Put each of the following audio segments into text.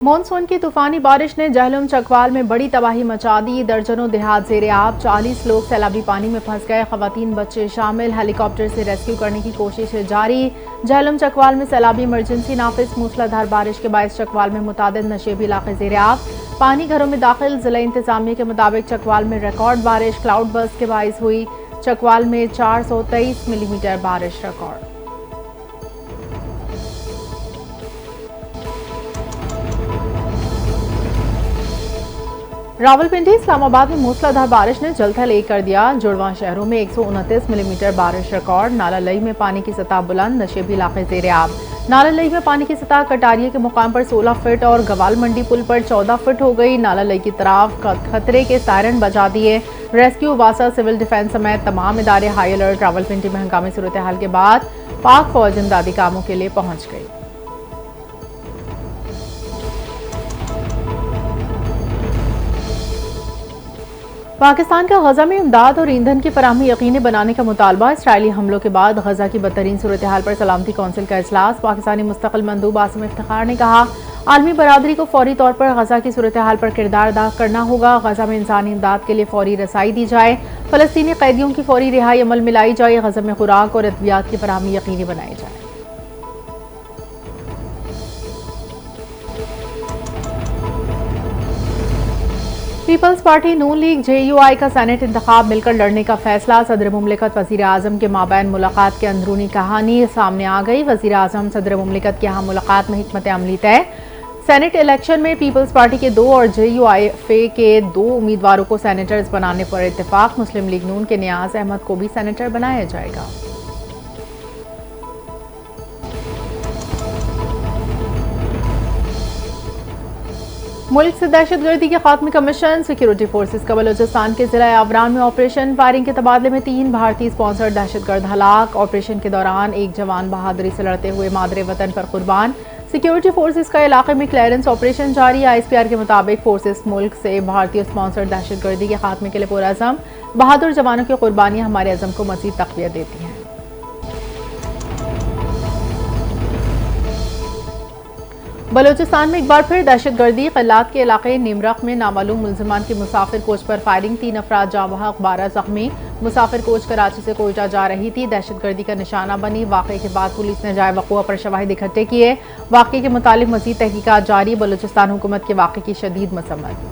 Monsoon की तूफानी बारिश ने जहलम चकवाल में बड़ी तबाही मचा दी। दर्जनों देहात जेरे आब, 40 लोग सैलाबी पानी में फंस गए। खवातीन बच्चे शामिल, हेलीकॉप्टर से रेस्क्यू करने की कोशिश जारी। जहलम चकवाल में सैलाबी इमरजेंसी नाफिज। मूसलाधार बारिश के बायस चकवाल में मुतादिद नशेबी इलाके जेरे आब, पानी घरों में दाखिल। जिला इंतजामिया के मुताबिक चकवाल में रिकॉर्ड बारिश क्लाउड बर्स्ट के बायस हुई। चकवाल में 423 मिलीमीटर बारिश रिकॉर्ड। रावलपिंडी इस्लामाबाद में मूसलाधार बारिश ने जलथल एक कर दिया। जुड़वा शहरों में 129 मिलीमीटर बारिश रिकॉर्ड। नाला लई में पानी की सतह बुलंद, नशेबी इलाके जेरे आब। नाला लई में पानी की सतह कटारिया के मुकाम पर 16 फीट और गवाल मंडी पुल पर 14 फीट हो गई। नाला लई की तरफ खतरे के सायरन बजा दिए। रेस्क्यू, वासा, सिविल डिफेंस समेत तमाम इदारे हाई अलर्ट। रावलपिंडी में हंगामी सूरत हाल के बाद पाक फौज इमदादी कामों के लिए पहुंच गई। पाकिस्तान का गजा में इमदाद और ईंधन की फराहमी यकीनी बनाने का मुतालबा। इसराइली हमलों के बाद गजा की बदतरीन सूरत हाल पर सलामती कौंसिल का इजलास। पाकिस्तानी मुस्तकिल मंदूब आसिम इफ्तिखार ने कहा, आलमी बरादरी को फौरी तौर पर गजा की सूरत हाल पर किरदार अदा करना होगा। गजा में इंसानी इमदाद के लिए फौरी रसाई दी जाए। फलस्तीनी कैदियों की फौरी रिहाई अमल में लाई जाए। गजा में खुराक और अद्वियात की फराहमी यकीनी बनाई जाए। पीपल्स पार्टी नून लीग JUI का सेनेट इंतखाब मिलकर लड़ने का फैसला। सदर मुमलिकत वजीर आजम के माबैन मुलाकात की अंदरूनी कहानी सामने आ गई। वजीर आजम सदर मुमलिकत की यहाँ मुलाकात में हिकमत अमली तय। सेनेट इलेक्शन में पीपल्स पार्टी के 2 और JUI के 2 उम्मीदवारों को सेनेटर्स बनाने पर इत्तेफाक। मुस्लिम लीग नून के नियाज अहमद को भी सेनेटर बनाया जाएगा। मुल्क से दहशतगर्दी के खात्मे का मिशन। सिक्योरिटी फोर्सेस का बलोचिस्तान के जिला आवरान में ऑपरेशन। फायरिंग के तबादले में 3 भारतीय स्पॉन्सर्ड दहशतगर्द हलाक। ऑपरेशन के दौरान एक जवान बहादुरी से लड़ते हुए मादरे वतन पर कुर्बान। सिक्योरिटी फोर्सेस का इलाके में क्लियरेंस ऑपरेशन जारी। ISPR के मुताबिक फोर्सेस मुल्क से भारतीय स्पॉन्सर्ड दहशतगर्दी के खात्मे के लिए पुरअज़म। बहादुर जवानों की कुर्बानियां हमारे अज़म को मज़ीद तक़वियत देती हैं। बलोचिस्तान में एक बार फिर दहशतगर्दी। क़िलात के इलाके निमरख में नामालूम मुलज़मान की मुसाफिर कोच पर फायरिंग। 3 अफराद जाँ बहक, 12 जख्मी। मुसाफिर कोच कराची से कोयटा जा रही थी, दहशतगर्दी का निशाना बनी। वाक़े के बाद पुलिस ने जाए वक़ुआ पर शवाहिद इकट्ठे किए। वाक़े के मुतालिक मज़ीद तहकीकात जारी। बलोचिस्तान हुकूमत के वाक़े की शदीद मसम्मत।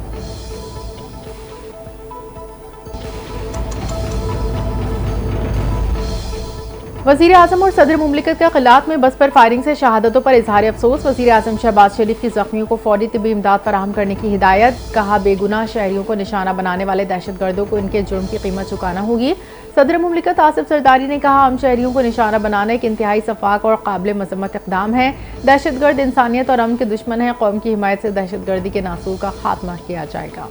वज़ीर आज़म और सदर मुमलिकत का क़िलात में बस पर फायरिंग से शहादतों पर इजहार अफसोस। वज़ीर आज़म शहबाज शरीफ की ज़ख्मियों को फौरी तिब्बी इमदाद फराहम करने की हिदायत। कहा, बेगुनाह शहरियों को निशाना बनाने वाले दहशतगर्दों को इनके जुर्म की कीमत चुकाना होगी। सदर मुमलिकत आसिफ सरदारी ने कहा, आम शहरियों को निशाना बनाना एक इंतहाई सफाक और काबिल मजम्मत इक़दाम है। दहशतगर्द इंसानियत और अमन के दुश्मन है। कौम की हिमायत से दहशतगर्दी के नासूर का खात्मा किया जाएगा।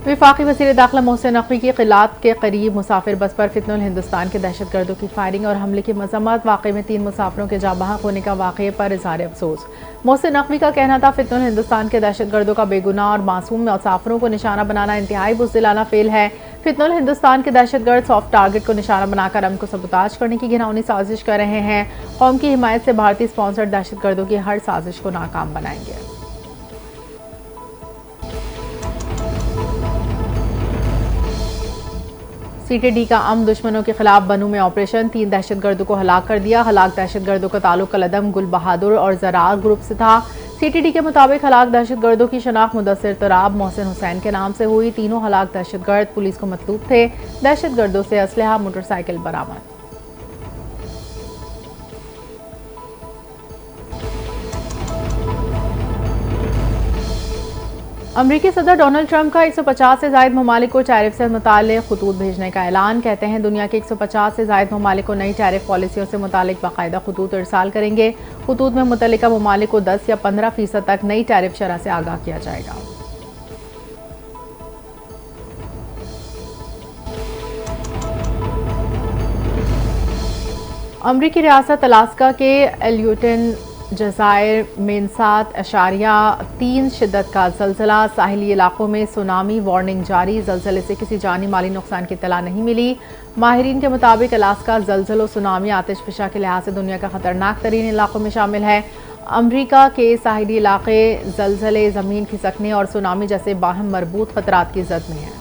वफाकी वज़ीर दाखिला मोहसिन नकवी की क़िलात के करीब मुसाफिर बस पर फितनुल हिंदुस्तान के दहशतगर्दों की फायरिंग और हमले की मजम्मत। वाक़े में 3 मुसाफिरों के जाँ बहक होने का वाक़े पर इज़हार अफसोस। मोहसिन नकवी का कहना था, फितनुल हिंदुस्तान के दहशतगर्दों का बेगुनाह और मासूम मुसाफिरों को निशाना बनाना इंतहाई बुज़दिलाना फेल है। फितनुल हिंदुस्तान के दहशतगर्द सॉफ्ट टारगेट को निशाना बनाकर अमन को सबूताज करने की घिनौनी साजिश कर रहे हैं। कौम की हिमायत से भारतीय स्पॉन्सर्ड दहशतगर्दों की हर साजिश को नाकाम बनाएंगे। CTD का अम दुश्मनों के खिलाफ बनू में ऑपरेशन। 3 दहशतगर्दों को हलाक कर दिया। हलाक दहशतगर्दों का ताल्लुक कलदम, गुल बहादुर और ज़रार ग्रुप से था। CTD के मुताबिक हलाक दहशतगर्दों की शनाख्त मुदस्सिर तराब, मोहसिन हुसैन के नाम से हुई। तीनों हलाक दहशतगर्द पुलिस को मतलूब थे। दहशतगर्दों से असलहा, मोटरसाइकिल बरामद। अमरीकी सदर डोनाल्ड ट्रंप का 150 से ज़ायद ममालिक को टैरिफ से मुताल्लिक़ खतूत भेजने का ऐलान। कहते हैं, दुनिया के 150 से ज़ायद ममालिक को नई टैरिफ पॉलिसियों से मुताल्लिक़ बाकायदा खतूत इरसाल करेंगे। खतूत में मुतल्लिका ममालिक को 10 या 15% तक नई टैरिफ शरह से आगाह किया जाएगा। अमरीकी रियासत अलास्का के एल्यूटन जज़ायर में 7.3 शिद्दत का ज़लज़ला, साहिली इलाकों में सुनामी वार्निंग जारी। ज़लज़ले से किसी जानी माली नुकसान की इत्तला नहीं मिली। माहिरीन के मुताबिक अलास्का ज़लज़लों सुनामी आतिशफ़िशा के लिहाज से दुनिया का ख़तरनाक तरीन इलाकों में शामिल है। अमरीका के साहिली इलाके ज़लज़ले, ज़मीन खिसकने और सुनामी जैसे बाहम मरबूत ख़तरात की ज़द में हैं।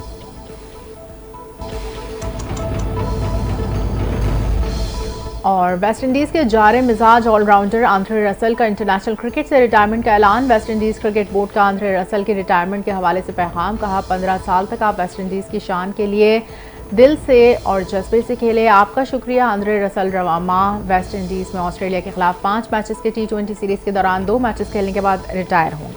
और वेस्ट इंडीज़ के जारे मिजाज ऑलराउंडर आंद्रे रसल का इंटरनेशनल क्रिकेट से रिटायरमेंट का ऐलान। वेस्ट इंडीज़ क्रिकेट बोर्ड का आंद्रे रसल के रिटायरमेंट के हवाले से पैगाम। कहा, 15 साल तक आप वेस्ट इंडीज़ की शान के लिए दिल से और जज्बे से खेले। आपका शुक्रिया आंद्रे रसल। रवा माह वेस्ट इंडीज़ में ऑस्ट्रेलिया के खिलाफ 5 मैचेस के T20 सीरीज़ के दौरान 2 मैचेस खेलने के बाद रिटायर होंगे।